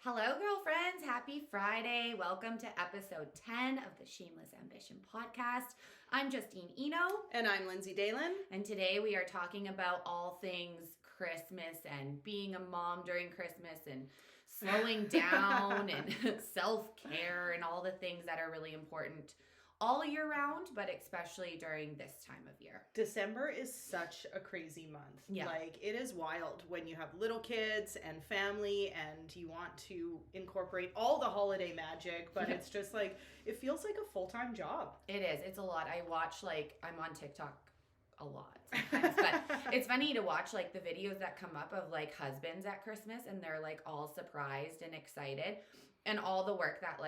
Hello, girlfriends. Happy Friday. Welcome to episode 10 of the Shameless Ambition podcast. I'm Justine Eno. And I'm Lindsay Dalen. And today we are talking about all things Christmas and being a mom during Christmas and slowing down and self-care and all the things that are really important all year round, but especially during this time of year. December is such a crazy month. Yeah. Like, it is wild when you have little kids and family and you want to incorporate all the holiday magic, but it's just like, it feels like a full-time job. It is. It's a lot. I watch, I'm on TikTok a lot sometimes, but it's funny to watch the videos that come up of husbands at Christmas and they're all surprised and excited and all the work that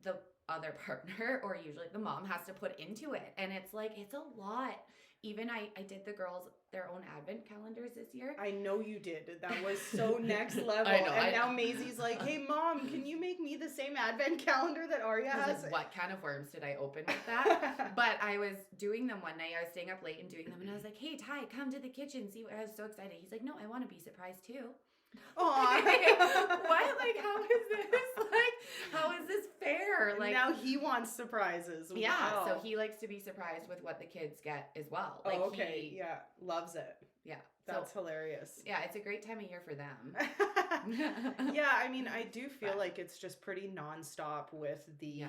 the other partner or usually the mom has to put into it. And it's it's a lot. Even I did the girls their own advent calendars this year. I know you did. That was so next level. I know, and now Maisie's like, hey mom, can you make me the same advent calendar that Arya has? What kind of worms did I open with that? But I was doing them one night. I was staying up late and doing them and I was like, hey Ty, come to the kitchen. See what I was so excited. He's like, no, I want to be surprised too. Aww. What? How is this fair? Now he wants surprises. Yeah, Wow. so he likes to be surprised with what the kids get as well. Yeah, loves it. Yeah. That's hilarious. Yeah, it's a great time of year for them. Yeah, I mean, I do feel like it's just pretty nonstop with the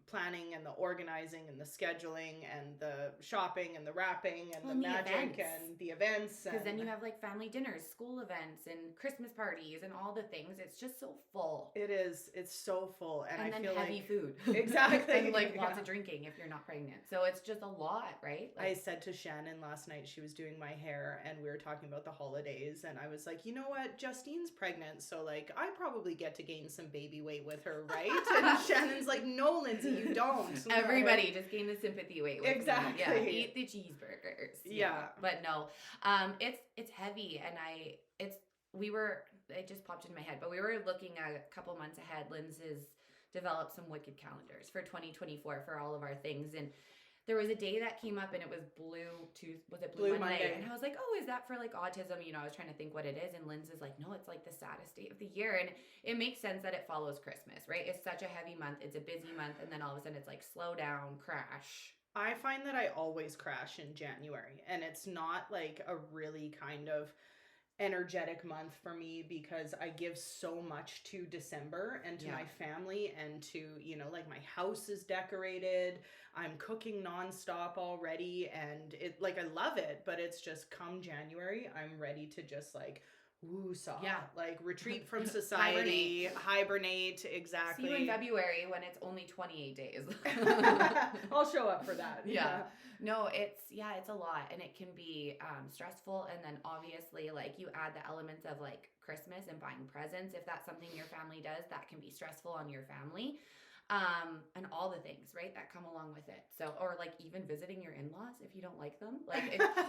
planning and the organizing and the scheduling and the shopping and the wrapping and the magic and the events. Because then you have family dinners, school events, and Christmas parties and all the things. It's just so full. It is. It's so full. And I then feel heavy food. Exactly. And lots of drinking if you're not pregnant. So it's just a lot, right? I said to Shannon last night, she was doing my hair and we were talking about the holidays and I was like, you know what, Justine's pregnant, so I probably get to gain some baby weight with her, right? And Shannon's like, no Lindsay, you don't. Everybody just gain the sympathy weight with exactly. Me. Yeah, eat the cheeseburgers. Yeah. But no, it's heavy and it just popped in my head, but we were looking at a couple months ahead. Lynn's has developed some wicked calendars for 2024 for all of our things, and there was a day that came up and it was Blue Monday? And I was like, oh, is that for autism? I was trying to think what it is. And Lynn's is like, no, it's the saddest day of the year. And it makes sense that it follows Christmas, right? It's such a heavy month. It's a busy month. And then all of a sudden it's slow down, crash. I find that I always crash in January. And it's not a really kind of energetic month for me because I give so much to December and to my family and to, my house is decorated. I'm cooking nonstop already and it I love it, but it's just come January, I'm ready to just woo-saw. Yeah. Retreat from society, hibernate, exactly. See you in February when it's only 28 days. I'll show up for that. Yeah. No, it's a lot and it can be stressful. And then obviously you add the elements of Christmas and buying presents. If that's something your family does, that can be stressful on your family. And all the things, right, that come along with it. So, or even visiting your in-laws if you don't like them,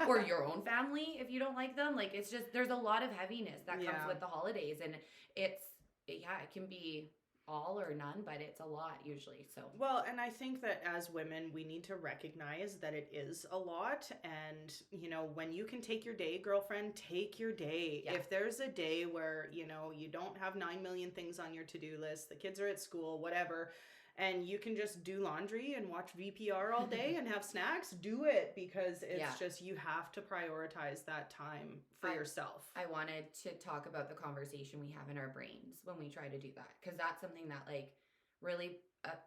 or your own family if you don't like them. It's just, there's a lot of heaviness that comes with the holidays, and it can be all or none, but it's a lot usually. So, well, and I think that as women, we need to recognize that it is a lot. And, when you can take your day, girlfriend, take your day. Yeah. If there's a day where, you don't have 9 million things on your to-do list, the kids are at school, whatever, and you can just do laundry and watch VPR all day and have snacks, do it, because it's just, you have to prioritize that time for yourself. I wanted to talk about the conversation we have in our brains when we try to do that, because that's something that really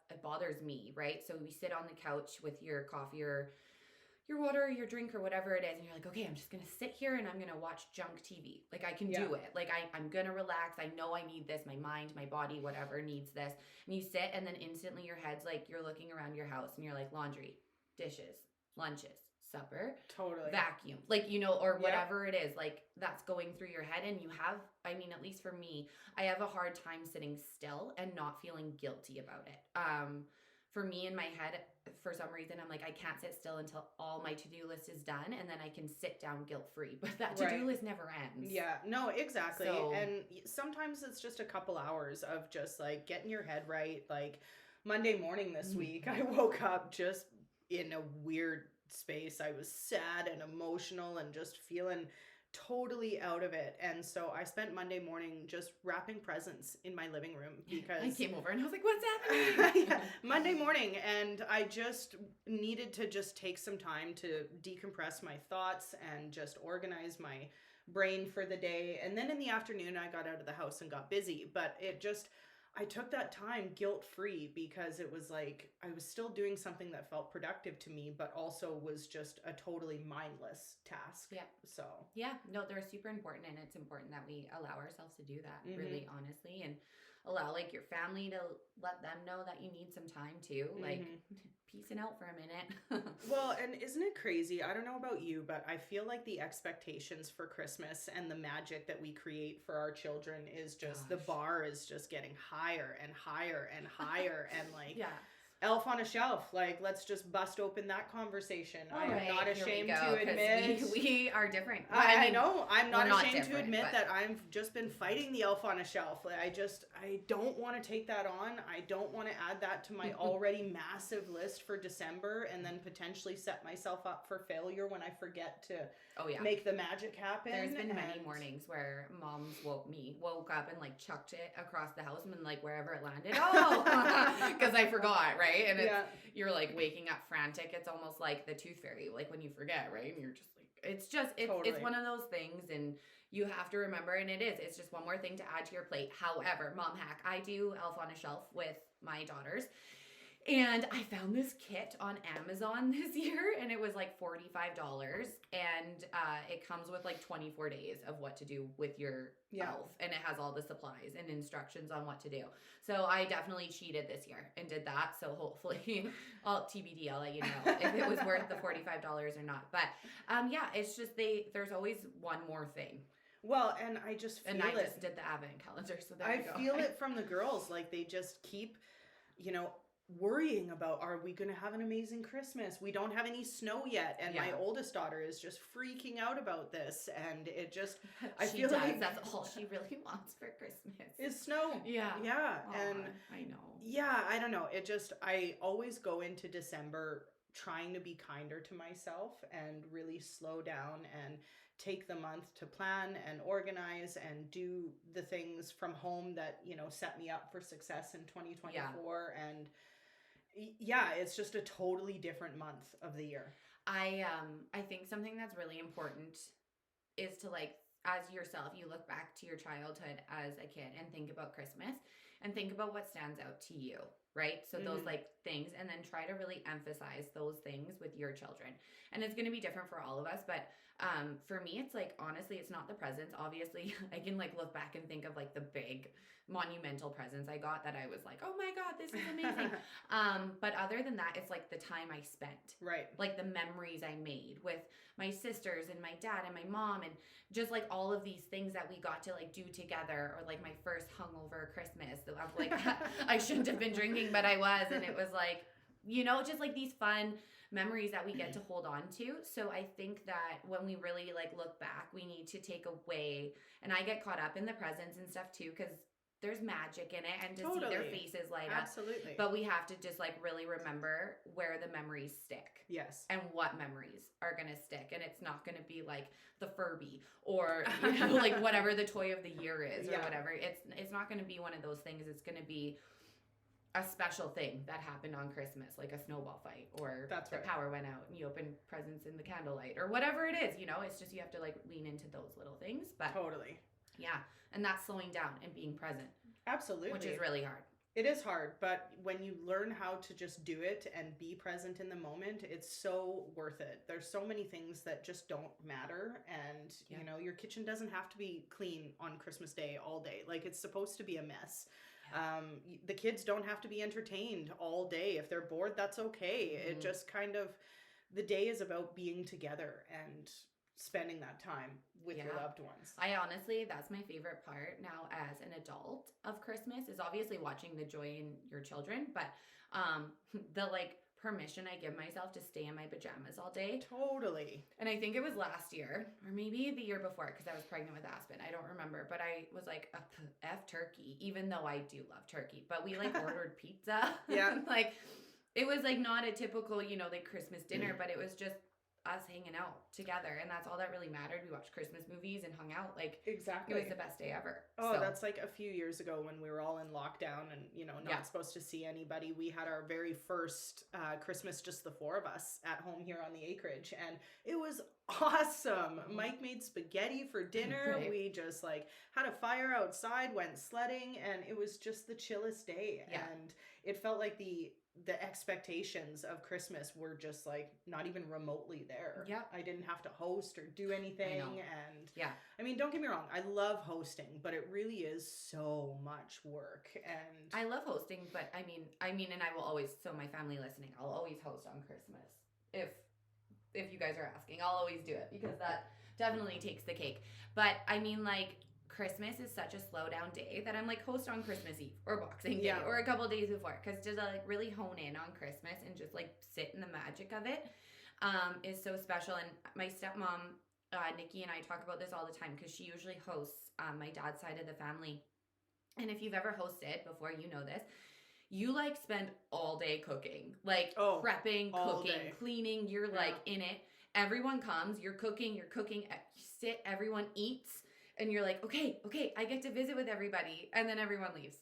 it bothers me, right? So we sit on the couch with your coffee or your water or your drink or whatever it is, and you're like, okay, I'm just gonna sit here and I'm gonna watch junk TV. I can do it. I'm gonna relax. I know I need this. My mind, my body, whatever needs this. And you sit, and then instantly your head's you're looking around your house and you're laundry, dishes, lunches, supper, totally, vacuum, or whatever it is, that's going through your head. And you have, at least for me, I have a hard time sitting still and not feeling guilty about it. For me in my head, for some reason, I'm I can't sit still until all my to-do list is done, and then I can sit down guilt-free. But that to-do list never ends. Yeah, no, exactly. So, and sometimes it's just a couple hours of just getting your head right. Monday morning this week, I woke up just in a weird space. I was sad and emotional and just feeling totally out of it. And so I spent Monday morning just wrapping presents in my living room because I came over and I was like, what's happening? yeah, Monday morning, and I just needed to just take some time to decompress my thoughts and just organize my brain for the day. And then in the afternoon I got out of the house and got busy, but it just, I took that time guilt-free because it was like I was still doing something that felt productive to me, but also was just a totally mindless task. Yeah. So, yeah, no, they're super important, and it's important that we allow ourselves to do that, really honestly, and allow like your family to let them know that you need some time too, like peacing out for a minute. well, and isn't it crazy? I don't know about you, but I feel like the expectations for Christmas and the magic that we create for our children is just, the bar is just getting higher and higher and higher. And like, yeah. Elf on a Shelf, like, let's just bust open that conversation. I am not ashamed go, to admit we are different. I know I'm not ashamed to admit but that I've just been fighting the Elf on a Shelf. Like, I don't want to take that on. I don't want to add that to my already massive list for December and then potentially set myself up for failure when I forget to make the magic happen. There's been many mornings where moms woke up and like chucked it across the house and like wherever it landed, because I forgot, right? And you're like waking up frantic. It's almost like the tooth fairy, like when you forget, right? And you're just like, it's one of those things, and you have to remember, and it's just one more thing to add to your plate. However, mom hack, I do Elf on a Shelf with my daughters. And I found this kit on Amazon this year, and it was like $45, and it comes with like 24 days of what to do with your elf, and it has all the supplies and instructions on what to do. So I definitely cheated this year and did that. So hopefully, TBD, I'll let you know if it was worth the $45 or not. But it's just there's always one more thing. Well, and I just feel I just did the advent calendar, so there you go. I feel it from the girls, like they just keep, worrying about, are we going to have an amazing Christmas? We don't have any snow yet. And my oldest daughter is just freaking out about this. And it just, I feel like that's all she really wants for Christmas is snow. Yeah. Aww, and I know. Yeah, I don't know. It just, I always go into December trying to be kinder to myself and really slow down and take the month to plan and organize and do the things from home that, set me up for success in 2024. And it's just a totally different month of the year. I think something that's really important is to, like, as yourself, you look back to your childhood as a kid and think about Christmas and think about what stands out to you, right? So those like things, and then try to really emphasize those things with your children. And it's going to be different for all of us, but for me, it's like, honestly, it's not the presents. Obviously, I can like look back and think of like the big monumental presents I got that I was like, oh my God, this is amazing. But other than that, it's like the time I spent, right? Like the memories I made with my sisters and my dad and my mom, and just like all of these things that we got to like do together, or like my first hungover Christmas that I was like, I shouldn't have been drinking, but I was. And it was like, just like these fun memories that we get to hold on to. So I think that when we really like look back, we need to take away, and I get caught up in the presents and stuff too, because there's magic in it, and to see their faces light up. Absolutely. But we have to just like really remember where the memories stick. Yes. And what memories are going to stick. And it's not going to be like the Furby or like whatever the toy of the year is or whatever. It's not going to be one of those things. It's going to be a special thing that happened on Christmas, like a snowball fight, or the power went out and you opened presents in the candlelight, or whatever it is. It's just, you have to like lean into those little things. But totally. Yeah. And that's slowing down and being present. Absolutely. Which is really hard. It is hard, but when you learn how to just do it and be present in the moment, it's so worth it. There's so many things that just don't matter, and your kitchen doesn't have to be clean on Christmas Day all day. Like, it's supposed to be a mess. The kids don't have to be entertained all day. If they're bored, that's okay. It just kind of, the day is about being together and spending that time with your loved ones. I honestly, that's my favorite part now as an adult of Christmas, is obviously watching the joy in your children, but the like permission I give myself to stay in my pajamas all day. Totally. And I think it was last year, or maybe the year before, because I was pregnant with Aspen. I don't remember, but I was like, F turkey, even though I do love turkey. But we like ordered pizza. Yeah. Like, it was like not a typical, like Christmas dinner, but it was just us hanging out together, and that's all that really mattered. We watched Christmas movies and hung out. Like, Exactly. it was the best day ever. Oh, so that's like a few years ago when we were all in lockdown and, not supposed to see anybody. We had our very first Christmas, just the four of us at home here on the acreage. And it was awesome. Mike made spaghetti for dinner. Right. We just like had a fire outside, went sledding, and it was just the chillest day. Yeah. And it felt like the expectations of Christmas were just like not even remotely there. Yeah. I didn't have to host or do anything. And yeah. I mean, don't get me wrong, I love hosting, but it really is so much work. And I love hosting, but I mean, and I will always, so my family listening, I'll always host on Christmas. If you guys are asking, I'll always do it because that definitely takes the cake. But I mean, like, Christmas is such a slow down day that I'm like, host on Christmas Eve or Boxing Day or a couple days before, because to like really hone in on Christmas and just like sit in the magic of it is so special. And my stepmom, Nikki, and I talk about this all the time because she usually hosts my dad's side of the family. And if you've ever hosted before, you know this. You like spend all day cooking, like prepping, cooking, cleaning. You're like in it. Everyone comes, you're cooking, you sit, everyone eats. And you're like, okay, I get to visit with everybody. And then everyone leaves.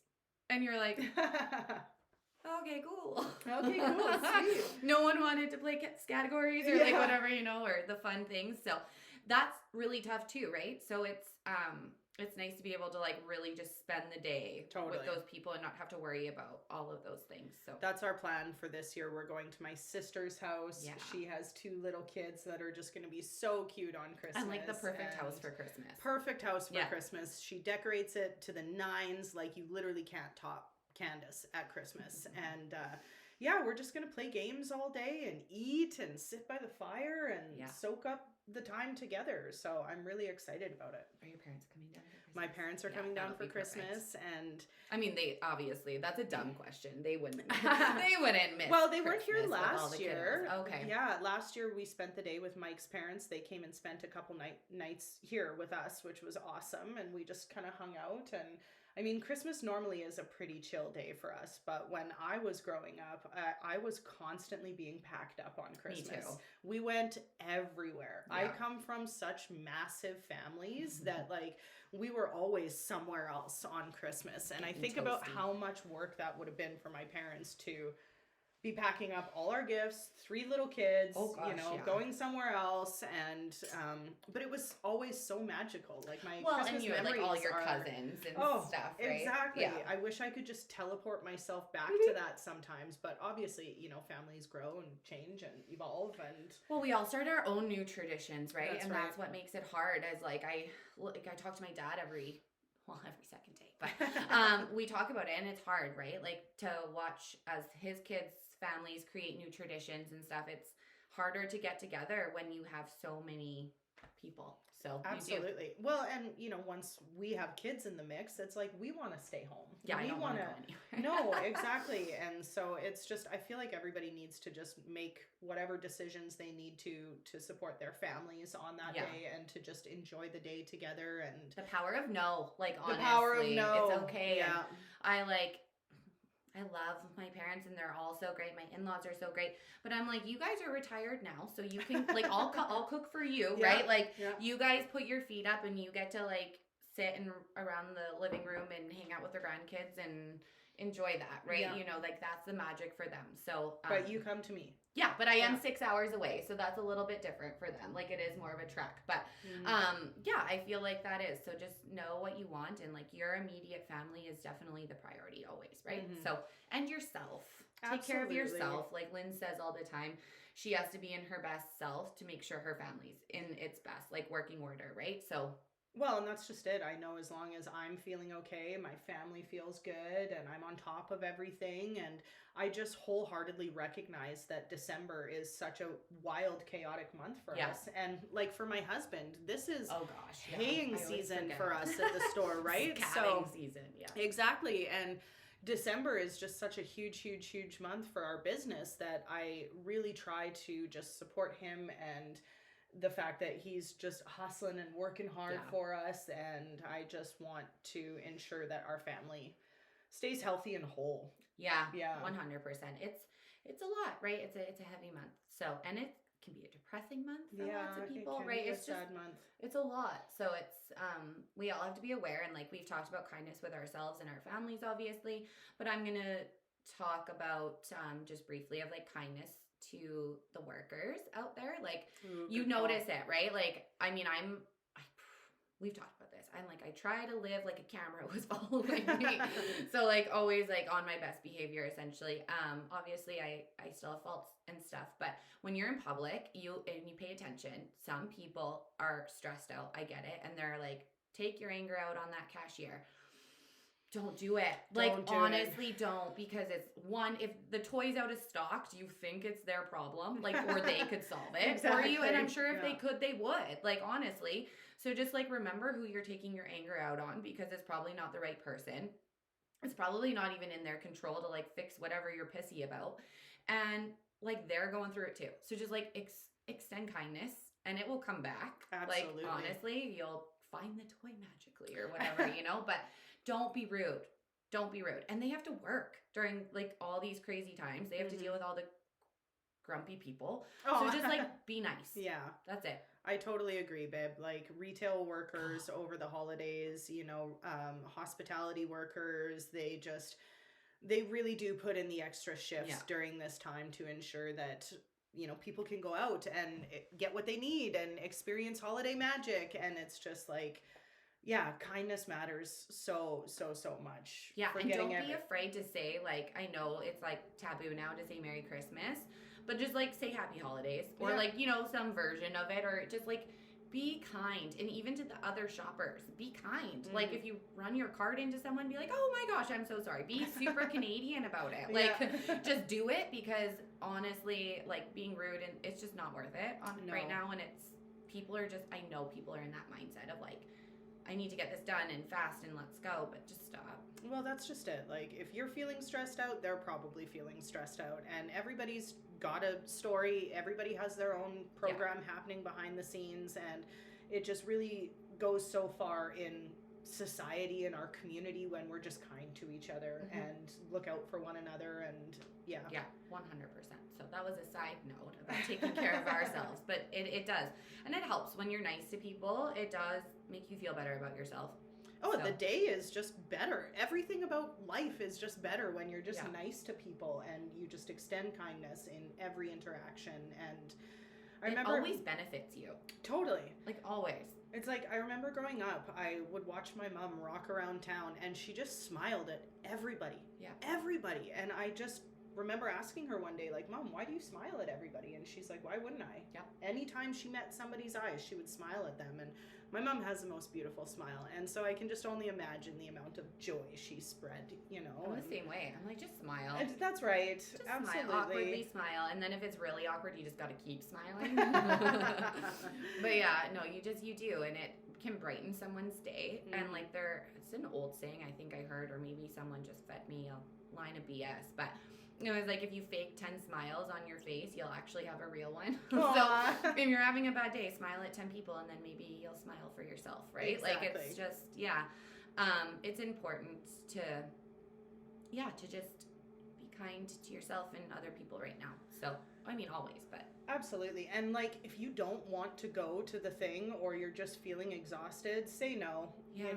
And you're like, okay, cool. Okay, cool. Sweet. No one wanted to play categories or like whatever, or the fun things. So that's really tough too, right? So it's nice to be able to like really just spend the day with those people and not have to worry about all of those things. So that's our plan for this year. We're going to my sister's house. Yeah. She has 2 little kids that are just going to be so cute on Christmas. And like the perfect house for Christmas. Perfect house for Christmas. She decorates it to the nines. Like you literally can't top Candace at Christmas. And we're just going to play games all day and eat and sit by the fire and soak up the time together. So I'm really excited about it. Are your parents coming down for Christmas? My parents are coming down for Christmas. And I mean, they obviously, that's a dumb question. They wouldn't miss. Well, they weren't here last year. Okay. Yeah, last year we spent the day with Mike's parents. They came and spent a couple nights here with us, which was awesome. And we just kind of hung out. And I mean, Christmas normally is a pretty chill day for us, but when I was growing up, I was constantly being packed up on Christmas. Me too. We went everywhere. Yeah. I come from such massive families that like we were always somewhere else on Christmas. And I think about how much work that would have been for my parents to be packing up all our gifts, 3 little kids, going somewhere else, and but it was always so magical. Like my Christmas and you had like all your cousins and stuff, right? Exactly. Yeah. I wish I could just teleport myself back to that sometimes, but obviously, families grow and change and evolve, and we all start our own new traditions, right? That's what makes it hard. As like I talk to my dad every second day, but we talk about it, and it's hard, right? Like to watch as his kids' families create new traditions and stuff. It's harder to get together when you have so many people. So absolutely. Well, and once we have kids in the mix, it's like we want to stay home. Yeah, we I don't want to go anywhere. No, exactly. And so it's just, I feel like everybody needs to just make whatever decisions they need to support their families on that day and to just enjoy the day together. And the power of no, like honestly, the power of no. It's okay. Yeah. And I love my parents and they're all so great. My in-laws are so great. But I'm like, you guys are retired now, so you can like I'll cook for you, right? Like you guys put your feet up and you get to like sit around the living room and hang out with their grandkids and enjoy that, right? Yeah. Like that's the magic for them. So but you come to me. Yeah, but I am 6 hours away, so that's a little bit different for them. Like it is more of a trek. But I feel like that is. So just know what you want, and like your immediate family is definitely the priority always, right? Mm-hmm. So, and yourself. Take care of yourself. Like Lynn says all the time, she has to be in her best self to make sure her family's in its best, like working order, right? So well, and that's just it. I know as long as I'm feeling okay, my family feels good, and I'm on top of everything. And I just wholeheartedly recognize that December is such a wild, chaotic month for us. And like for my husband, this is haying season for us at the store, right? So season, exactly. And December is just such a huge, huge, huge month for our business that I really try to just support him and the fact that he's just hustling and working hard for us, and I just want to ensure that our family stays healthy and whole. Yeah, 100%. It's a lot, right? It's a heavy month. So, and it can be a depressing month for Yeah, lots of it people, can right? be a It's just, sad month. it's a lot. So it's, we all have to be aware. And like we've talked about kindness with ourselves and our families, obviously, but I'm going to talk about just briefly of like kindness to the workers out there. Like Ooh, you good call. notice it, right? Like, I mean, we've talked about this. I'm like, I try to live like a camera was following me. So like always like on my best behavior essentially. Obviously I still have faults and stuff, but when you're in public, you pay attention, some people are stressed out. I get it. And they're like, take your anger out on that cashier. Don't do it. Like, honestly, don't, because it's one, if the toy's out of stock, do you think it's their problem? Like, or they could solve it for you. And I'm sure if they could, they would. Like, honestly. So just like remember who you're taking your anger out on, because it's probably not the right person. It's probably not even in their control to like fix whatever you're pissy about. And like they're going through it too. So just like extend kindness and it will come back. Absolutely. Like, honestly, you'll find the toy magically or whatever, but don't be rude. Don't be rude. And they have to work during like all these crazy times. They have to deal with all the grumpy people. So just like be nice. Yeah. That's it. I totally agree, babe. Like retail workers over the holidays, hospitality workers, they really do put in the extra shifts during this time to ensure that people can go out and get what they need and experience holiday magic. And it's just like, yeah, kindness matters so much. Yeah, and don't be afraid to say, like, I know it's like taboo now to say Merry Christmas, but just like say Happy Holidays or like, some version of it, or just like be kind. And even to the other shoppers, be kind. Like if you run your cart into someone, be like, oh my gosh, I'm so sorry. Be super Canadian about it. Like just do it, because honestly, like being rude, and it's just not worth it right now. And I know people are in that mindset of like, I need to get this done and fast and let's go, but just stop. Well, that's just it. Like, if you're feeling stressed out, they're probably feeling stressed out. And everybody's got a story. Everybody has their own program happening behind the scenes. And it just really goes so far in society and our community when we're just kind to each other and look out for one another. And yeah, 100%. So that was a side note about taking care of ourselves, but it does, and it helps when you're nice to people. It does make you feel better about yourself. The day is just better. Everything about life is just better when you're just nice to people and you just extend kindness in every interaction. And I remember it always benefits you. Totally. Like always. It's like, I remember growing up, I would watch my mom rock around town and she just smiled at everybody. Yeah. Everybody. And I just remember asking her one day, like, Mom, why do you smile at everybody? And she's like, why wouldn't I? Yeah. Anytime she met somebody's eyes, she would smile at them. And my mom has the most beautiful smile. And so I can just only imagine the amount of joy she spread, I'm the same way. I'm like, just smile. That's right. Just absolutely. Smile, awkwardly smile. And then if it's really awkward, you just got to keep smiling. But yeah, no, you do. And it can brighten someone's day. And like it's an old saying I think I heard, or maybe someone just fed me a line of BS, but it was like, if you fake 10 smiles on your face, you'll actually have a real one. So if you're having a bad day, smile at 10 people and then maybe you'll smile for yourself, right? Exactly. Like it's just, it's important to just be kind to yourself and other people right now. So, I mean, always, but. Absolutely. And like, if you don't want to go to the thing or you're just feeling exhausted, say no. Yeah.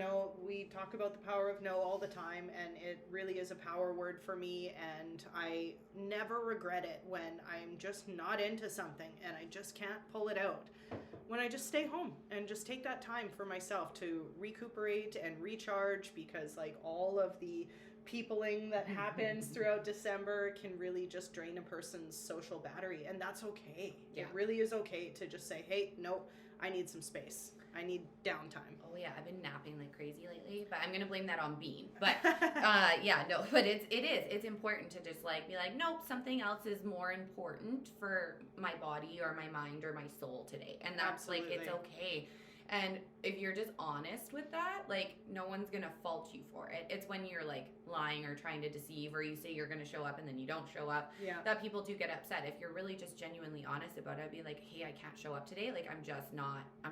We talk about the power of no all the time, and it really is a power word for me. And I never regret it when I'm just not into something and I just can't pull it out. When I just stay home and just take that time for myself to recuperate and recharge, because like all of the peopling that happens throughout December can really just drain a person's social battery, and that's okay. Yeah. It really is okay to just say, hey, no, I need some space. I need downtime. Oh yeah, I've been napping like crazy lately, but I'm gonna blame that on Bean. But but it's important to just like be like, nope, something else is more important for my body or my mind or my soul today, and that's Absolutely. Like, it's okay. And if you're just honest with that, like, no one's going to fault you for it. It's when you're, like, lying or trying to deceive, or you say you're going to show up and then you don't show up, that people do get upset. If you're really just genuinely honest about it, be like, hey, I can't show up today. Like, I'm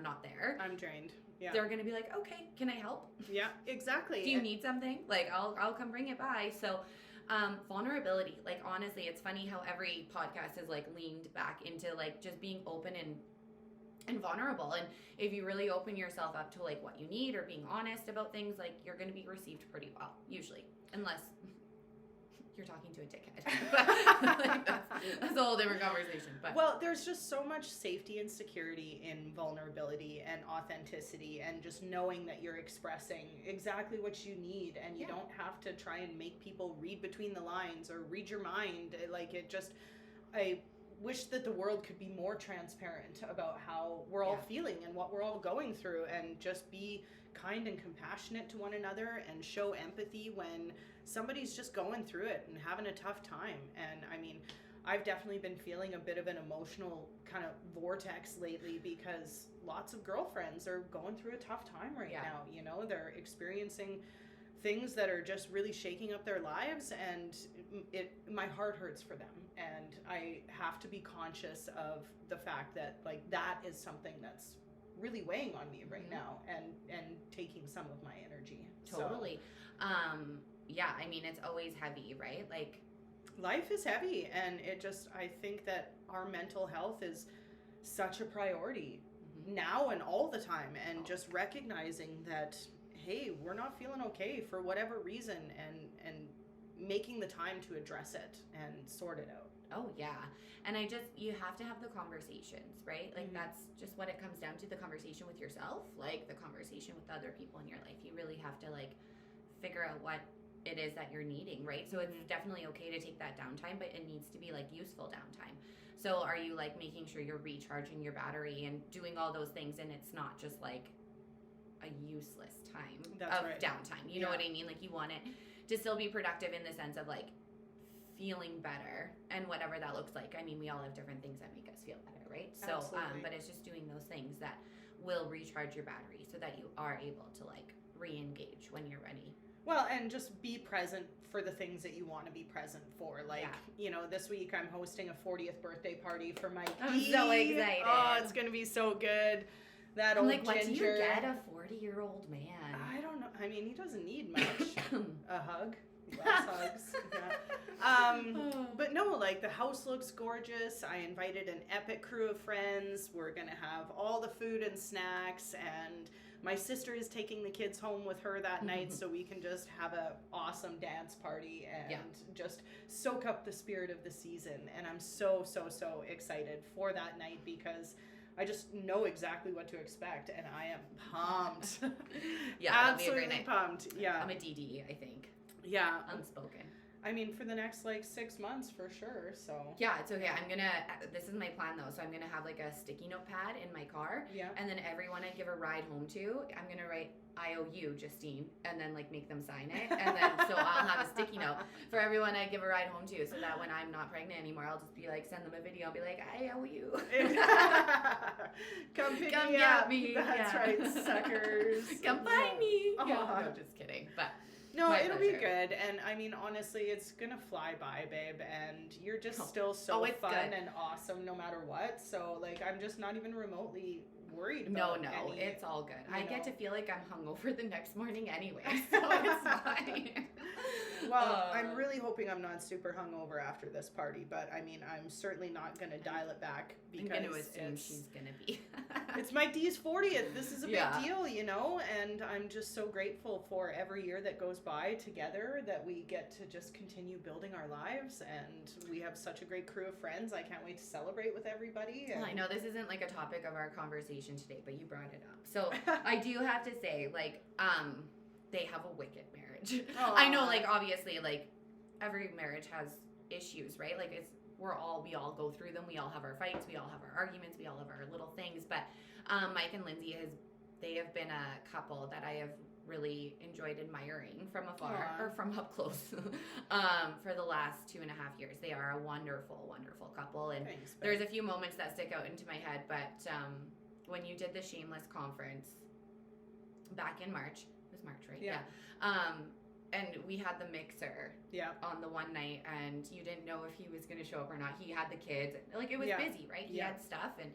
not there. I'm drained. Yeah. They're going to be like, okay, can I help? Yeah, exactly. Do you need something? Like, I'll come bring it by. So, Vulnerability. Like, honestly, it's funny how every podcast is like leaned back into like just being open and vulnerable. And if you really open yourself up to like what you need or being honest about things, like you're going to be received pretty well, usually, unless you're talking to a dickhead. But like, that's a whole different conversation. But well, there's just so much safety and security in vulnerability and authenticity, and just knowing that you're expressing exactly what you need, and you don't have to try and make people read between the lines or read your mind. Like, it just, I wish that the world could be more transparent about how we're all feeling and what we're all going through, and just be kind and compassionate to one another and show empathy when somebody's just going through it and having a tough time. And I mean, I've definitely been feeling a bit of an emotional kind of vortex lately, because lots of girlfriends are going through a tough time right now. You know, they're experiencing things that are just really shaking up their lives, and my heart hurts for them. And I have to be conscious of the fact that like that is something that's really weighing on me right now, and taking some of my energy. Totally. Yeah, I mean, it's always heavy, right? Like, life is heavy, and it just, I think that our mental health is such a priority now and all the time, and just recognizing that, hey, we're not feeling okay for whatever reason, and making the time to address it and sort it out. Oh yeah. And you have to have the conversations, right? Like that's just what it comes down to, the conversation with yourself, like the conversation with other people in your life. You really have to like figure out what it is that you're needing, right? So it's definitely okay to take that downtime, but it needs to be like useful downtime. So are you like making sure you're recharging your battery and doing all those things, and it's not just like a useless time of downtime? You know what I mean? Like you want it to still be productive in the sense of like feeling better, and whatever that looks like. I mean, we all have different things that make us feel better, right? So but it's just doing those things that will recharge your battery so that you are able to like re-engage when you're ready. Well, and just be present for the things that you want to be present for. Like, you know, this week I'm hosting a 40th birthday party for Mikey. I'm so excited. Oh, it's going to be so good. That I'm old like, what ginger. do you get a 40-year-old man? I don't know. I mean, he doesn't need much. A hug. He loves hugs. Yeah. But no, like the house looks gorgeous. I invited an epic crew of friends. We're going to have all the food and snacks, and my sister is taking the kids home with her that night, so we can just have a awesome dance party and just soak up the spirit of the season. And I'm so excited for that night, because I just know exactly what to expect, and I am pumped. Absolutely pumped. Yeah. I'm a DD, I think. Yeah. Unspoken. I mean, for the next like 6 months for sure. So yeah, it's okay. This is my plan though. So I'm gonna have like a sticky note pad in my car. Yeah. And then everyone I give a ride home to, I'm gonna write I owe you, Justine, and then like make them sign it. And then so I'll have a sticky note for everyone I give a ride home to, so that when I'm not pregnant anymore, I'll just be like, send them a video. I'll be like, I owe you. Come get me. That's right, suckers. Come find me. Oh. Yeah, no, just kidding. But no, it'll be good. And I mean, honestly, it's gonna fly by, babe, and you're just still so fun and awesome no matter what. So like, I'm just not even remotely worried about it's all good. I get to feel like I'm hungover the next morning anyway, so it's fine. Well, I'm really hoping I'm not super hungover after this party, but I mean, I'm certainly not going to dial it back, because I'm going to assume she's going to be. It's my D's 40th. This is a big deal, you know, and I'm just so grateful for every year that goes by together, that we get to just continue building our lives, and we have such a great crew of friends. I can't wait to celebrate with everybody. Well, I know this isn't like a topic of our conversation today, but you brought it up. So I do have to say, like, they have a wicked marriage. I know, like, obviously, like, every marriage has issues, right? Like, we all go through them. We all have our fights. We all have our arguments. We all have our little things. But Mike and Lindsay they have been a couple that I have really enjoyed admiring from afar or from up close for the last 2.5 years. They are a wonderful, wonderful couple. And there's a few moments that stick out into my head. But when you did the Shameless conference back in March, it was March, right? Yeah. And we had the mixer on the one night, and you didn't know if he was going to show up or not. He had the kids. Like, it was busy, right? He had stuff, and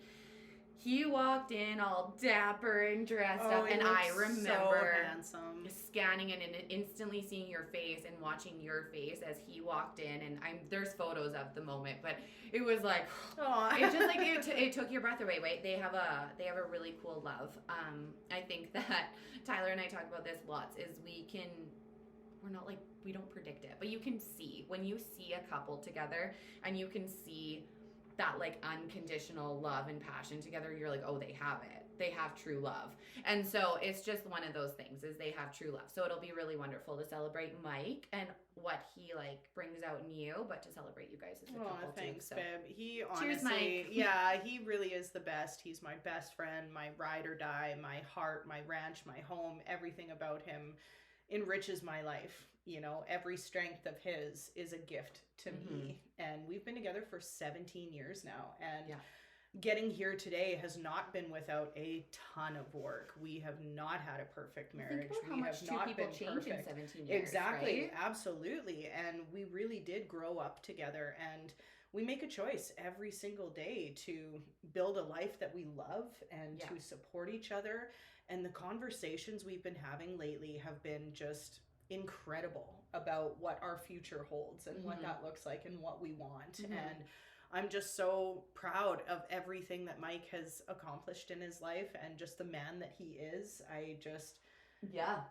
He walked in all dapper and dressed Oh, up, he and looks I so remember handsome. scanning and instantly seeing your face and watching your face as he walked in. And there's photos of the moment, but it was like Oh, it just like it took your breath away. Right? They have a really cool love. I think that Tyler and I talk about this lots. Is we're not like we don't predict it, but you can see when you see a couple together and you can see that like unconditional love and passion together, you're like, oh, they have it, they have true love. And so it's just one of those things, is they have true love. So it'll be really wonderful to celebrate Mike and what he like brings out in you, but to celebrate you guys as a couple thanks, too. So babe. He cheers, honestly, Mike. yeah, he really is the best. He's my best friend, my ride or die, my heart, my ranch, my home. Everything about him enriches my life. You know, every strength of his is a gift to me. And we've been together for 17 years now. And Yeah. getting here today has not been without a ton of work. We have not had a perfect marriage. Think about how We much have two not people been change in perfect. 17 years. Exactly, Right? absolutely. And we really did grow up together, and we make a choice every single day to build a life that we love and Yeah. to support each other. And the conversations we've been having lately have been just incredible about what our future holds and what that looks like and what we want. And I'm just so proud of everything that Mike has accomplished in his life and just the man that he is. Yeah.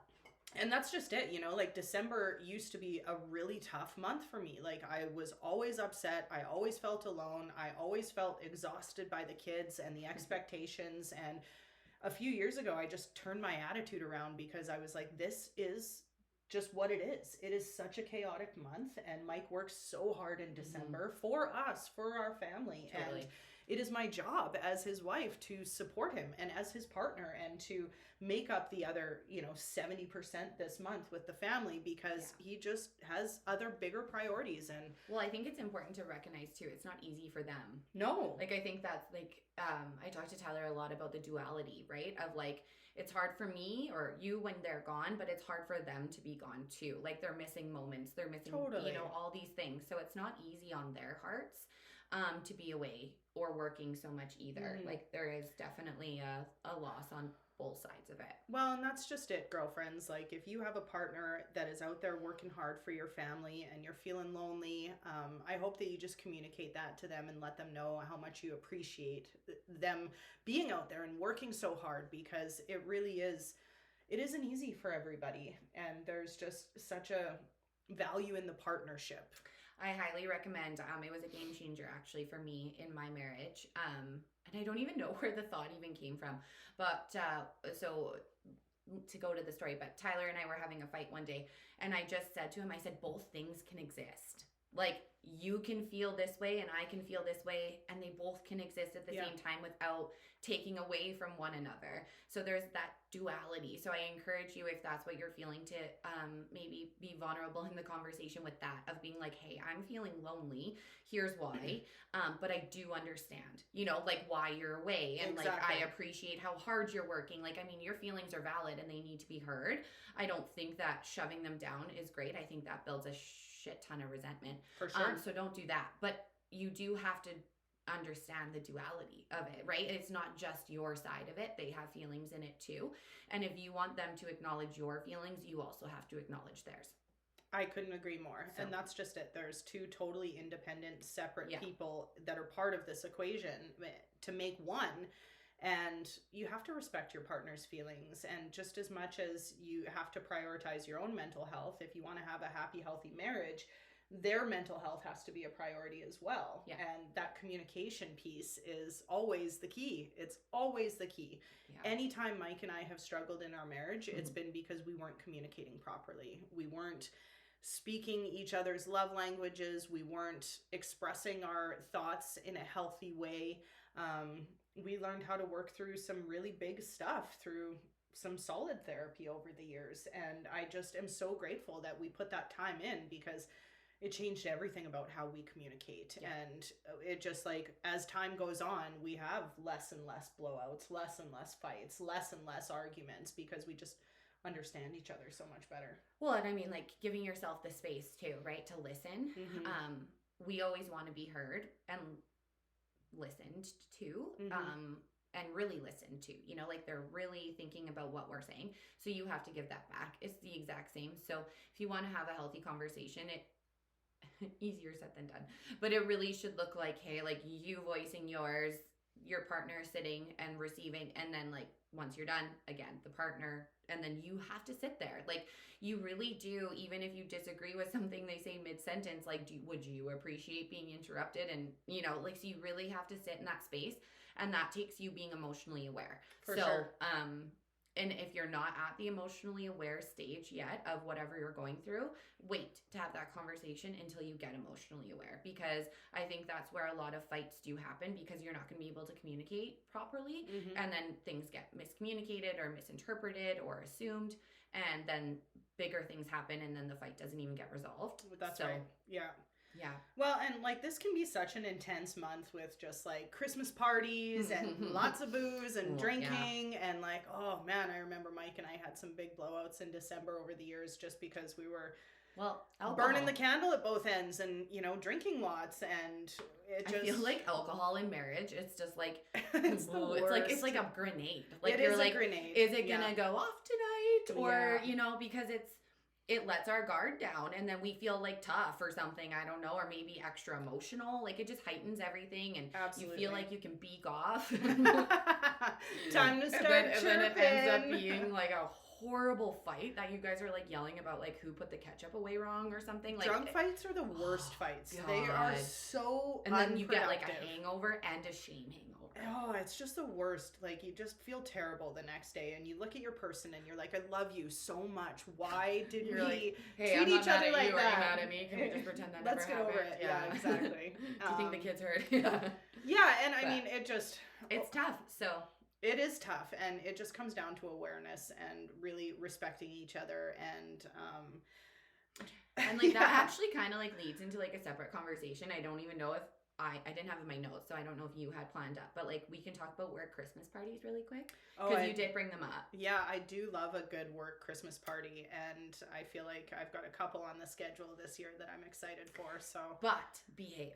And that's just it, you know, like December used to be a really tough month for me. Like I was always upset. I always felt alone. I always felt exhausted by the kids and the expectations. And a few years ago, I just turned my attitude around because I was like, this is just what it is. It is such a chaotic month, and Mike works so hard in December for us, for our family. Totally. And it is my job as his wife to support him and as his partner and to make up the other, 70% this month with the family because he just has other bigger priorities. And well, I think it's important to recognize too, it's not easy for them. no, Like I think that's like I talked to Tyler a lot about the duality, right? Of like it's hard for me or you when they're gone, but it's hard for them to be gone too. Like they're missing moments, they're missing Totally. all these things. So it's not easy on their hearts to be away or working so much either. Like there is definitely a loss on both sides of it. Well, and that's just it, girlfriends. Like, if you have a partner that is out there working hard for your family and you're feeling lonely, I hope that you just communicate that to them and let them know how much you appreciate them being out there and working so hard because it really is, it isn't easy for everybody. And there's just such a value in the partnership. I highly recommend. It was a game changer actually for me in my marriage. And I don't even know where the thought even came from. But so to go to the story, but Tyler and I were having a fight one day, and I just said to him, I said, both things can exist. Like you can feel this way and I can feel this way, and they both can exist at the same time without taking away from one another. So there's that duality. So I encourage you, if that's what you're feeling, to maybe be vulnerable in the conversation with that, of being like, hey, I'm feeling lonely. Here's why. But I do understand, like why you're away. And like, I appreciate how hard you're working. Like, I mean, your feelings are valid and they need to be heard. I don't think that shoving them down is great. I think that builds a shit ton of resentment. For sure. So don't do that. But you do have to understand the duality of it, right? It's not just your side of it. They have feelings in it too. And if you want them to acknowledge your feelings, you also have to acknowledge theirs. I couldn't agree more. So, and that's just it. There's two totally independent, separate people that are part of this equation to make one. And you have to respect your partner's feelings. And just as much as you have to prioritize your own mental health, if you want to have a happy, healthy marriage, their mental health has to be a priority as well. Yeah. And that communication piece is always the key. It's always the key. Yeah. Anytime Mike and I have struggled in our marriage, it's been because we weren't communicating properly. We weren't speaking each other's love languages. We weren't expressing our thoughts in a healthy way. We learned how to work through some really big stuff through some solid therapy over the years. And I just am so grateful that we put that time in because it changed everything about how we communicate. Yeah. And it just like, as time goes on, we have less and less blowouts, less and less fights, less and less arguments because we just understand each other so much better. Well, and I mean, like giving yourself the space too, right? To listen. We always want to be heard and listened to. and really listen to, you know, like they're really thinking about what we're saying. So you have to give that back. It's the exact same. So if you want to have a healthy conversation, it easier said than done. But it really should look like, hey, like you voicing yours, your partner sitting and receiving, and then like once you're done, again, the partner, and then you have to sit there. Like you really do, even if you disagree with something they say mid sentence, like would you appreciate being interrupted? And you know, like so you really have to sit in that space, and that takes you being emotionally aware. For sure. And if you're not at the emotionally aware stage yet of whatever you're going through, wait to have that conversation until you get emotionally aware. Because I think that's where a lot of fights do happen, because you're not going to be able to communicate properly. Mm-hmm. And then things get miscommunicated or misinterpreted or assumed. And then bigger things happen, and then the fight doesn't even get resolved. That's right. Yeah. Yeah. Well, and like this can be such an intense month with just like Christmas parties and lots of booze and drinking. Yeah. And like, oh man, I remember Mike and I had some big blowouts in December over the years just because we were burning the candle at both ends and, you know, drinking lots. And it just... I feel like alcohol in marriage, it's just like, it's the worst. It's like a grenade. Like it you're is like, a grenade. Is it going to go off tonight? Or, you know, because it lets our guard down, and then we feel like tough or something, I don't know, or maybe extra emotional. Like it just heightens everything, and absolutely. You feel like you can beak off. Time to start and then it ends up being like a horrible fight that you guys are like yelling about like who put the ketchup away wrong or something. Like drunk fights are the worst fights. God. They are so and then you get like a hangover and a shame hangover. Oh, it's just the worst. Like you just feel terrible the next day, and you look at your person and you're like, I love you so much. Why did we like, hey, treat each other like that? Are you mad at me? Can we just pretend that Let's never get over it. Yeah, exactly. Do you think the kids heard? Yeah, and I mean it's tough. So it is tough, and it just comes down to awareness and really respecting each other, and like that actually kind of like leads into like a separate conversation. I don't even know if I didn't have in my notes, so I don't know if you had planned up, but like we can talk about work Christmas parties really quick, because you did bring them up. Yeah, I do love a good work Christmas party, and I feel like I've got a couple on the schedule this year that I'm excited for. So, but behave.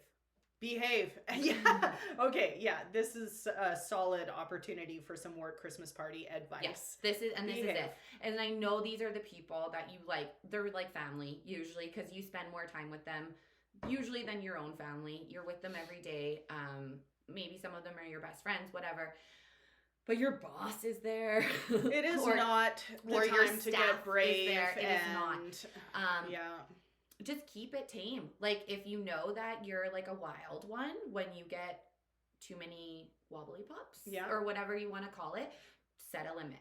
Yeah. Okay. Yeah. This is a solid opportunity for some work Christmas party advice. Yes. This is it. And I know these are the people that you like. They're like family usually, because you spend more time with them usually than your own family. You're with them every day. Maybe some of them are your best friends, whatever. But your boss is there. It is not the time to get brave. It is not. Yeah. Just keep it tame. Like if you know that you're like a wild one, when you get too many wobbly pops, or whatever you want to call it, set a limit.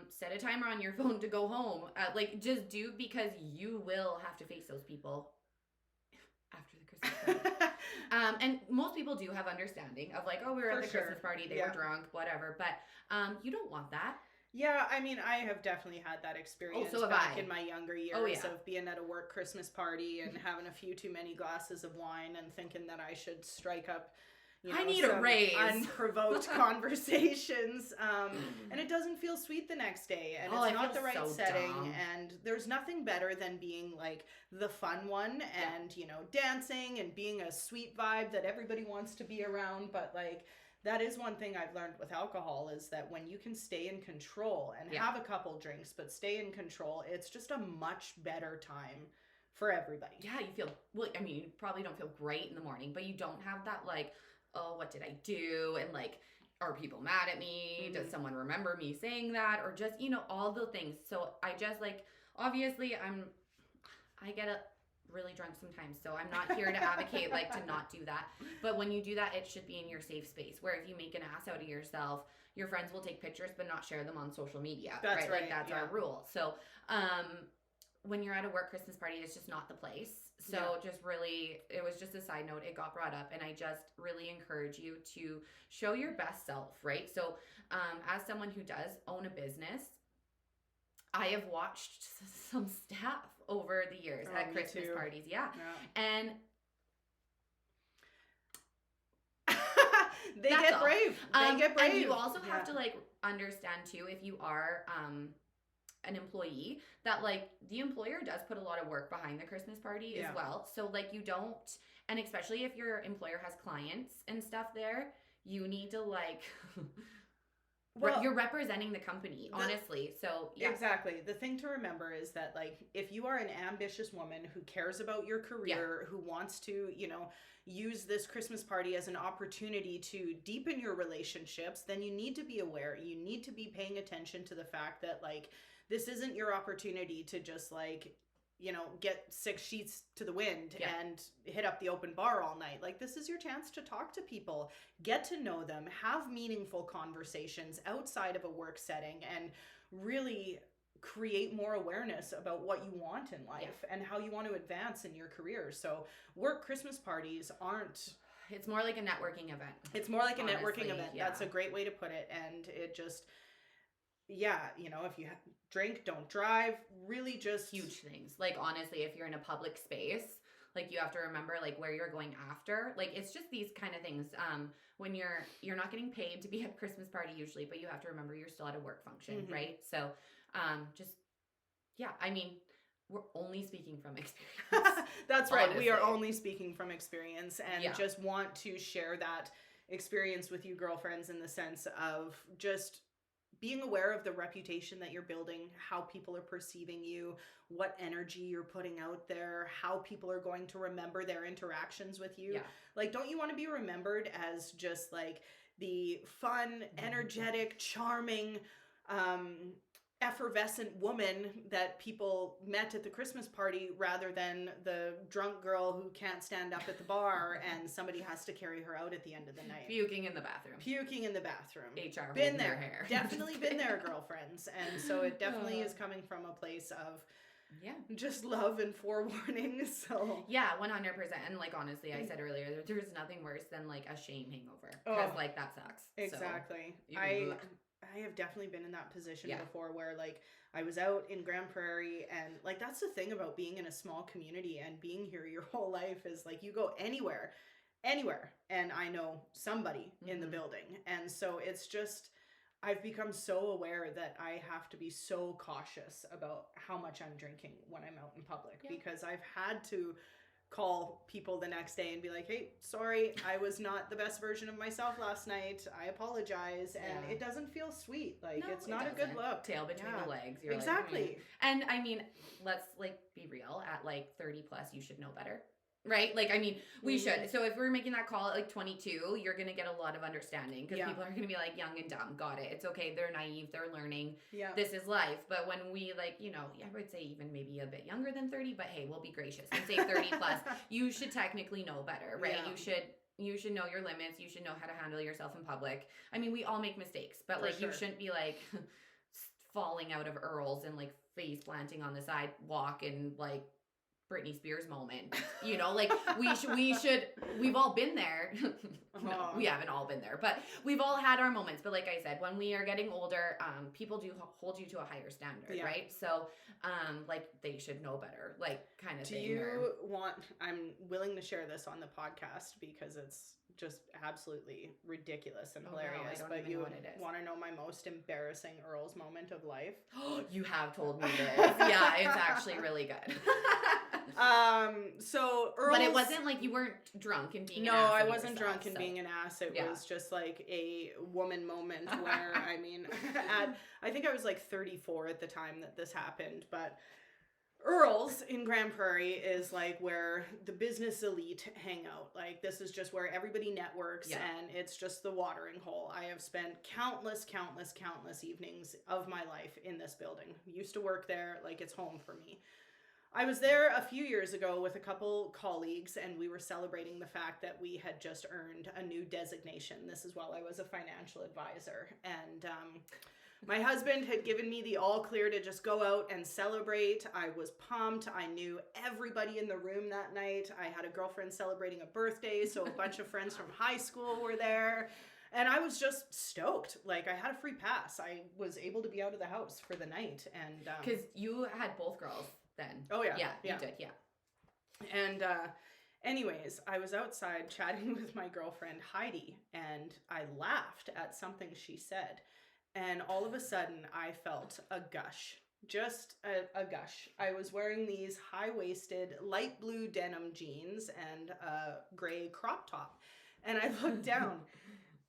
Set a timer on your phone to go home. Like just do, because you will have to face those people after the Christmas party. And most people do have understanding of like, oh, we were at the Christmas party, they were drunk, whatever. But you don't want that. Yeah, I mean, I have definitely had that experience back in my younger years of being at a work Christmas party and having a few too many glasses of wine and thinking that I should strike up, I need a raise. Unprovoked conversations. And it doesn't feel sweet the next day, and it's not the right setting. Dumb. And there's nothing better than being like the fun one and, you know, dancing and being a sweet vibe that everybody wants to be around. But like, that is one thing I've learned with alcohol, is that when you can stay in control and have a couple drinks, but stay in control, it's just a much better time for everybody. Yeah, you feel, well, I mean, you probably don't feel great in the morning, but you don't have that like, oh, what did I do? And like, are people mad at me? Does someone remember me saying that? Or just, you know, all the things. So I just like, obviously I get really drunk sometimes, so I'm not here to advocate like to not do that, but when you do that, it should be in your safe space, where if you make an ass out of yourself, your friends will take pictures but not share them on social media. That's right. Like that's our rule. So when you're at a work Christmas party, it's just not the place. So just really, it was just a side note, it got brought up, and I just really encourage you to show your best self, right? So as someone who does own a business, I have watched some staff over the years at Christmas parties. Yeah. And they get brave. They get brave. And you also have to like understand too, if you are an employee, that like the employer does put a lot of work behind the Christmas party as well. So like you don't, and especially if your employer has clients and stuff there, you need to like Well, you're representing the company, honestly. So, yeah. Exactly. The thing to remember is that, like, if you are an ambitious woman who cares about your career, who wants to, use this Christmas party as an opportunity to deepen your relationships, then you need to be aware. You need to be paying attention to the fact that, like, this isn't your opportunity to just, like, get 6 sheets to the wind and hit up the open bar all night. Like, this is your chance to talk to people, get to know them, have meaningful conversations outside of a work setting, and really create more awareness about what you want in life and how you want to advance in your career. So work Christmas parties aren't... It's more like a networking event. It's more like a networking event. That's a great way to put it. And it just... if you drink, don't drive, really just... Huge things. Like, honestly, if you're in a public space, like, you have to remember, like, where you're going after. Like, it's just these kind of things. When you're not getting paid to be at a Christmas party usually, but you have to remember you're still at a work function, right? So, I mean, we're only speaking from experience. That's right. Honestly. We are only speaking from experience, and just want to share that experience with you girlfriends in the sense of just being aware of the reputation that you're building, how people are perceiving you, what energy you're putting out there, how people are going to remember their interactions with you. Like, don't you want to be remembered as just like the fun, energetic, charming, effervescent woman that people met at the Christmas party, rather than the drunk girl who can't stand up at the bar and somebody has to carry her out at the end of the night. Puking in the bathroom. HR been there. Hair. Definitely been there, girlfriends. And so it definitely is coming from a place of just love and forewarning. So 100%. And like, honestly, I said earlier, there's nothing worse than like a shame hangover, because like that sucks. Exactly. So, I have definitely been in that position before, where like I was out in Grand Prairie, and like that's the thing about being in a small community and being here your whole life is like you go anywhere, and I know somebody in the building. And so it's just, I've become so aware that I have to be so cautious about how much I'm drinking when I'm out in public, because I've had to call people the next day and be like, hey, sorry, I was not the best version of myself last night. I apologize. And it doesn't feel sweet. Like, it's not a good look. Tail between the legs. You're exactly. Like, And I mean, let's like be real. At like 30 plus, you should know better. Right? Like, I mean, we should. So if we're making that call at like 22, you're going to get a lot of understanding, because people are going to be like, young and dumb. Got it. It's okay. They're naive. They're learning. This is life. But when we like, I would say even maybe a bit younger than 30, but hey, we'll be gracious and say 30 plus, you should technically know better, right? You should know your limits. You should know how to handle yourself in public. I mean, we all make mistakes, but like, you shouldn't be like falling out of Earls and like face planting on the sidewalk and like Britney Spears moment, like we've all been there. No, we haven't all been there, but we've all had our moments. But like I said, when we are getting older, people do hold you to a higher standard, right? So, like, they should know better, like, kind of thing. I'm willing to share this on the podcast because it's just absolutely ridiculous and hilarious. No, but you want to know my most embarrassing Earls moment of life? You have told me this. Yeah, it's actually really good. So Earls, but it wasn't like you weren't drunk and being no, an ass I wasn't drunk and being an ass. It was just like a woman moment where I mean, I think I was like 34 at the time that this happened, but Earls in Grand Prairie is like where the business elite hang out. Like, this is just where everybody networks, and it's just the watering hole. I have spent countless evenings of my life in this building. Used to work there, like it's home for me. I was there a few years ago with a couple colleagues, and we were celebrating the fact that we had just earned a new designation. This is while I was a financial advisor. And my husband had given me the all clear to just go out and celebrate. I was pumped. I knew everybody in the room that night. I had a girlfriend celebrating a birthday, so a bunch of friends from high school were there. And I was just stoked. Like, I had a free pass. I was able to be out of the house for the night. And because you had both girls then. Oh, yeah. Yeah, you did, yeah. And anyways, I was outside chatting with my girlfriend, Heidi, and I laughed at something she said. And all of a sudden, I felt a gush. Just a gush. I was wearing these high-waisted, light blue denim jeans and a gray crop top. And I looked down,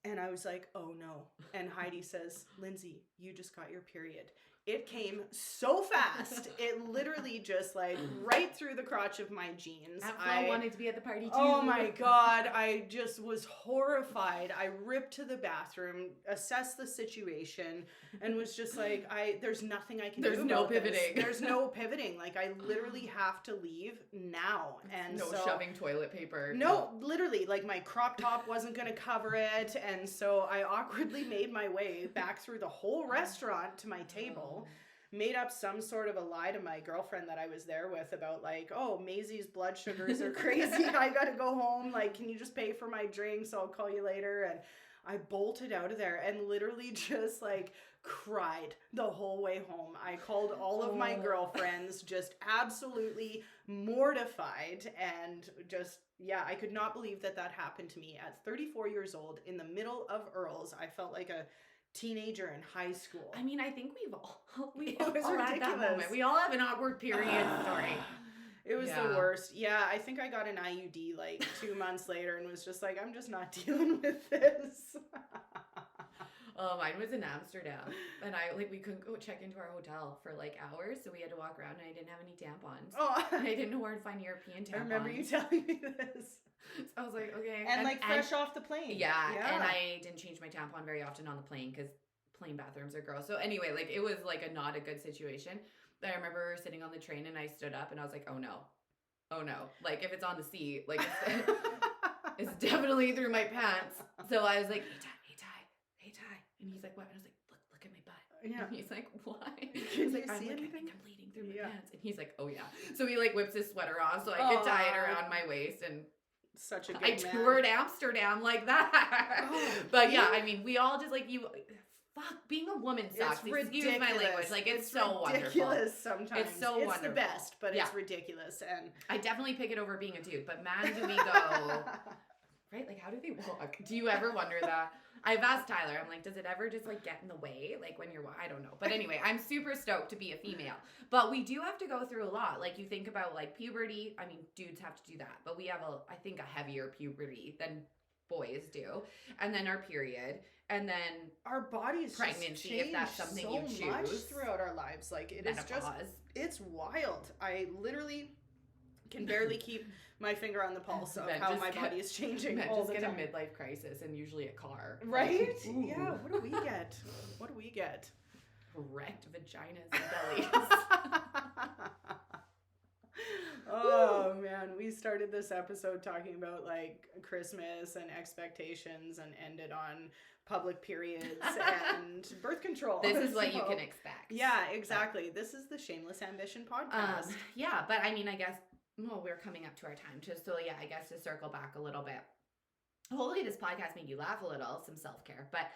And I was like, oh no. And Heidi says, Lindsay, you just got your period. It came so fast. It literally just like right through the crotch of my jeans. I wanted to be at the party too. Oh my God. I just was horrified. I ripped to the bathroom, assessed the situation, and was just like, there's nothing I can do. There's no pivoting. There's no pivoting. Like, I literally have to leave now. And no shoving toilet paper. No, literally, like my crop top wasn't going to cover it. And so I awkwardly made my way back through the whole restaurant to my table, made up some sort of a lie to my girlfriend that I was there with about like, oh, Maisie's blood sugars are crazy. I got to go home. Like, can you just pay for my drinks? I'll call you later. And I bolted out of there and literally just like cried the whole way home. I called all of my girlfriends, just absolutely mortified, and just, yeah, I could not believe that happened to me at 34 years old in the middle of Earls. I felt like a teenager in high school. I mean, I think we've all ridiculous. had that moment. We all have an awkward period story. It was the worst. Yeah, I think I got an IUD like 2 months later and was just like, I'm just not dealing with this. Oh, mine was in Amsterdam, and we couldn't go check into our hotel for like hours, so we had to walk around, and I didn't have any tampons. Oh, and I didn't know where to find European tampons. I remember you telling me this. So I was like, okay, and fresh off the plane. Yeah, and I didn't change my tampon very often on the plane because plane bathrooms are gross. So anyway, like it was like not a good situation. But I remember sitting on the train, and I stood up, and I was like, oh no, like if it's on the seat, like it's definitely through my pants. So I was like, hey Ty. And he's like, what? And I was like, look at my butt. Yeah. And he's like, why? Can like, you see anything? I think I'm bleeding through my pants. And he's like, oh yeah. So he like whips his sweater on so I could tie it around my waist, and such a good I toured Amsterdam like that. But yeah, I mean, we all just like being a woman sucks. Excuse my language. Like it's so ridiculous wonderful. Sometimes. It's so wonderful. It's the best, but it's ridiculous. And I definitely pick it over being a dude. But man, do we go right? Like, how do they walk? Do you ever wonder that? I've asked Tyler, I'm like, does it ever just like get in the way? Like when I don't know. But anyway, I'm super stoked to be a female. But we do have to go through a lot. Like you think about like puberty. I mean, dudes have to do that. But we have I think a heavier puberty than boys do. And then our period. And then our bodies pregnancy, if that's something you choose. So much throughout our lives. Like it is just, it's wild. I literally can barely keep my finger on the pulse of how my body is changing all the time. Just get a midlife crisis and usually a car. Right? Yeah. What do we get? Wrecked vaginas and bellies. Oh man, we started this episode talking about like Christmas and expectations and ended on public periods and birth control. This is what you can expect. Yeah, exactly. This is the Shameless Ambition podcast. Yeah, but I mean, I guess we're coming up to our time too. So yeah, I guess to circle back a little bit. Hopefully this podcast made you laugh a little, some self-care. But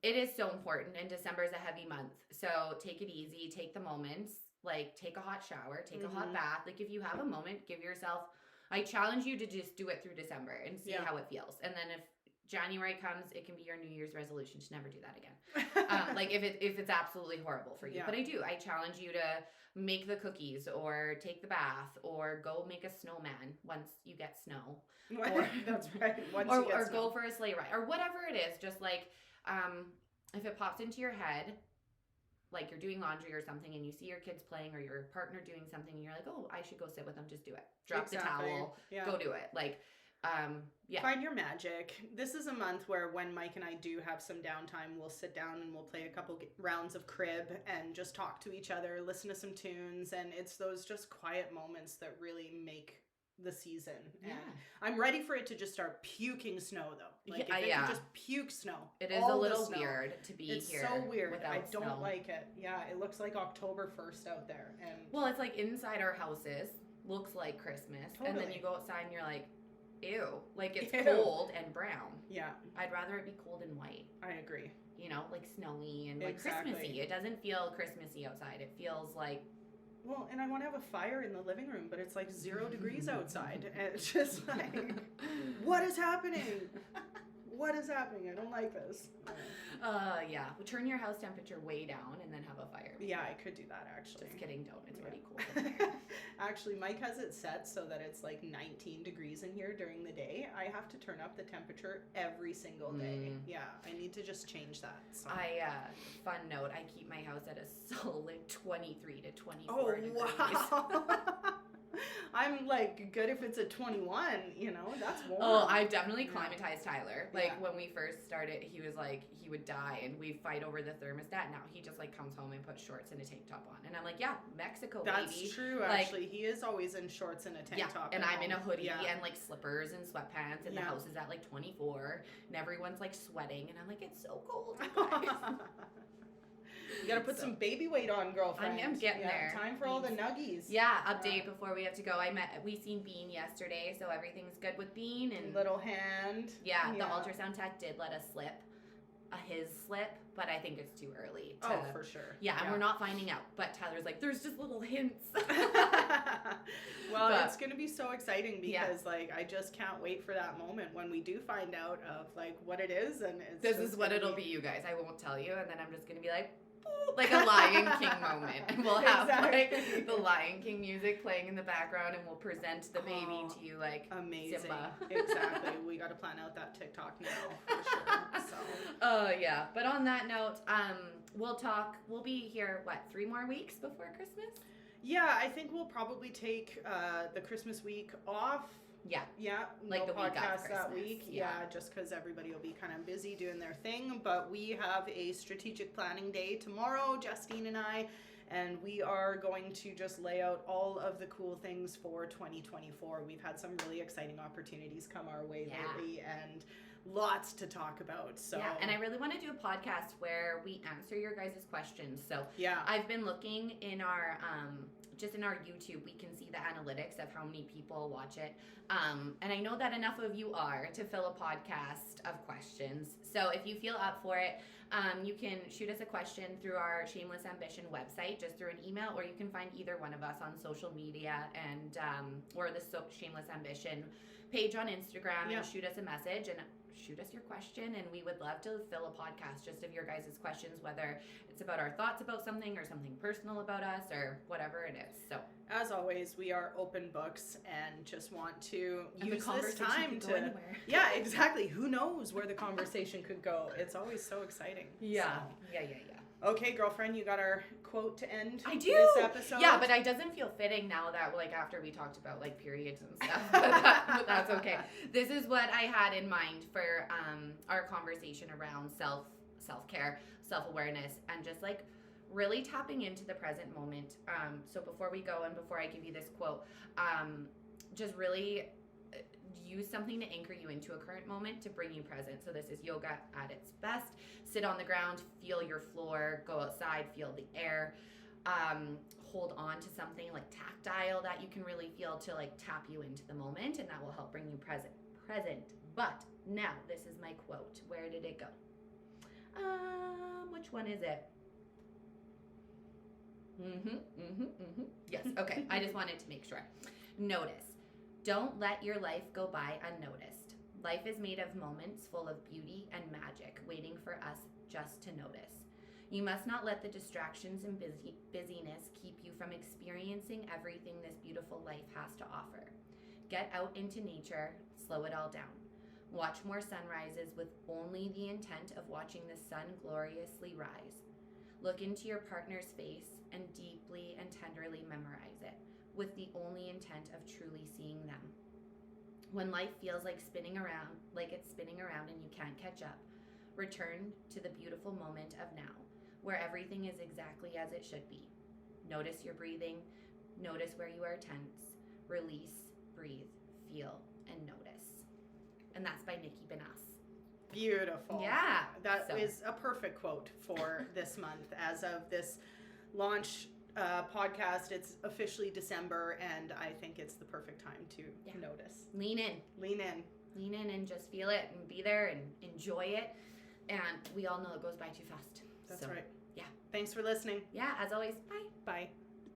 it is so important, and December is a heavy month. So take it easy, take the moments, like take a hot shower, take a hot bath. Like if you have a moment, give yourself, I challenge you to just do it through December and see how it feels. And then if January comes, it can be your New Year's resolution to never do that again. Like if it's absolutely horrible for you. Yeah. But I challenge you to make the cookies or take the bath or go make a snowman once you get snow. Or, that's right. Or go for a sleigh ride or whatever it is. Just like if it pops into your head, like you're doing laundry or something and you see your kids playing or your partner doing something and you're like, oh, I should go sit with them. Just do it. Drop the towel. Yeah. Go do it. Like, find your magic. This is a month where when Mike and I do have some downtime, we'll sit down and we'll play a couple rounds of crib and just talk to each other, listen to some tunes, and it's those just quiet moments that really make the season. And I'm ready for it to just start puking snow though. Like if it can just puke snow. It is a little weird to be here. It's so weird. I don't snow. like it. Yeah, it looks like October 1st out there. And well, it's like inside our houses looks like Christmas. Totally. And then you go outside and you're like, ew. Like it's cold and brown. Yeah. I'd rather it be cold and white. I agree. You know, like snowy and like Christmassy. It doesn't feel Christmassy outside. It feels like... Well, and I want to have a fire in the living room, but it's like 0 degrees outside. And it's just like, what is happening? what is happening? I don't like this. Yeah. Well, turn your house temperature way down and then have a fire. Yeah, I could do that actually. Just kidding, don't. It's pretty cool. Actually, Mike has it set so that it's like 19 degrees in here during the day. I have to turn up the temperature every single day. Yeah, I need to just change that. So. Fun note, I keep my house at a solid 23 to 24 degrees. Wow. I'm like good if it's a 21, you know, that's warm. Oh, I've definitely climatized Tyler. Like when we first started, he was like, he would die and we fight over the thermostat. Now he just like comes home and puts shorts and a tank top on. And I'm like, yeah, Mexico, that's baby. That's true, actually. He is always in shorts and a tank top. And I'm in a hoodie and like slippers and sweatpants and the house is at like 24 and everyone's like sweating and I'm like, it's so cold, you guys. You gotta put some baby weight on, girlfriend. I'm getting there. Time for all the nuggies. Yeah, update before we have to go. We seen Bean yesterday, so everything's good with Bean and little hand. Yeah, the ultrasound tech did let us slip. His slip, but I think it's too early. For sure. Yeah, and we're not finding out. But Tyler's like, there's just little hints. Well, it's gonna be so exciting because like I just can't wait for that moment when we do find out of like what it is, and this is what it'll be, you guys. I won't tell you, and then I'm just gonna be like a Lion King moment, and we'll have like the Lion King music playing in the background, and we'll present the baby to you like amazing. Simba. Exactly. We got to plan out that TikTok now for sure. So. Yeah. But on that note, we'll be here 3 more weeks before Christmas? Yeah, I think we'll probably take the Christmas week off. Yeah. Yeah. Like no the week podcast of that Christmas. week. Yeah, just because everybody will be kind of busy doing their thing. But we have a strategic planning day tomorrow, Justine and I, and we are going to just lay out all of the cool things for 2024. We've had some really exciting opportunities come our way lately and lots to talk about. So yeah, and I really want to do a podcast where we answer your guys' questions. So yeah, I've been looking in our just in our YouTube, we can see the analytics of how many people watch it. And I know that enough of you are to fill a podcast of questions. So if you feel up for it, you can shoot us a question through our Shameless Ambition website, just through an email, or you can find either one of us on social media and or the Shameless Ambition page on Instagram and shoot us a message and shoot us your question, and we would love to fill a podcast just of your guys' questions, whether it's about our thoughts about something or something personal about us or whatever it is. So as always, we are open books and just want to use this time to anywhere. Yeah, exactly. Who knows where the conversation could go? It's always so exciting. Yeah. So. Yeah. Okay, girlfriend, you got our quote to end this episode? Yeah, but it doesn't feel fitting now that, like, after we talked about, like, periods and stuff. But that's okay. This is what I had in mind for our conversation around self-care, self-awareness, and just, like, really tapping into the present moment. So before we go and before I give you this quote, just really use something to anchor you into a current moment to bring you present. So this is yoga at its best. Sit on the ground, feel your floor, go outside, feel the air. Hold on to something like tactile that you can really feel to like tap you into the moment, and that will help bring you present. But now this is my quote. Where did it go? Which one is it? Yes, okay. I just wanted to make sure. Notice. Don't let your life go by unnoticed. Life is made of moments full of beauty and magic waiting for us just to notice. You must not let the distractions and busyness keep you from experiencing everything this beautiful life has to offer. Get out into nature, slow it all down. Watch more sunrises with only the intent of watching the sun gloriously rise. Look into your partner's face and deeply and tenderly memorize it, with the only intent of truly seeing them. When life feels like it's spinning around and you can't catch up, return to the beautiful moment of now, where everything is exactly as it should be. Notice your breathing, notice where you are tense, release, breathe, feel, and notice. And that's by Nikki Benas. Beautiful. Yeah. That is a perfect quote for this month. As of this launch podcast, it's officially December, and I think it's the perfect time to notice. Lean in and just feel it and be there and enjoy it. And we all know it goes by too fast. That's right. Yeah. Thanks for listening. Yeah, as always, bye. Bye.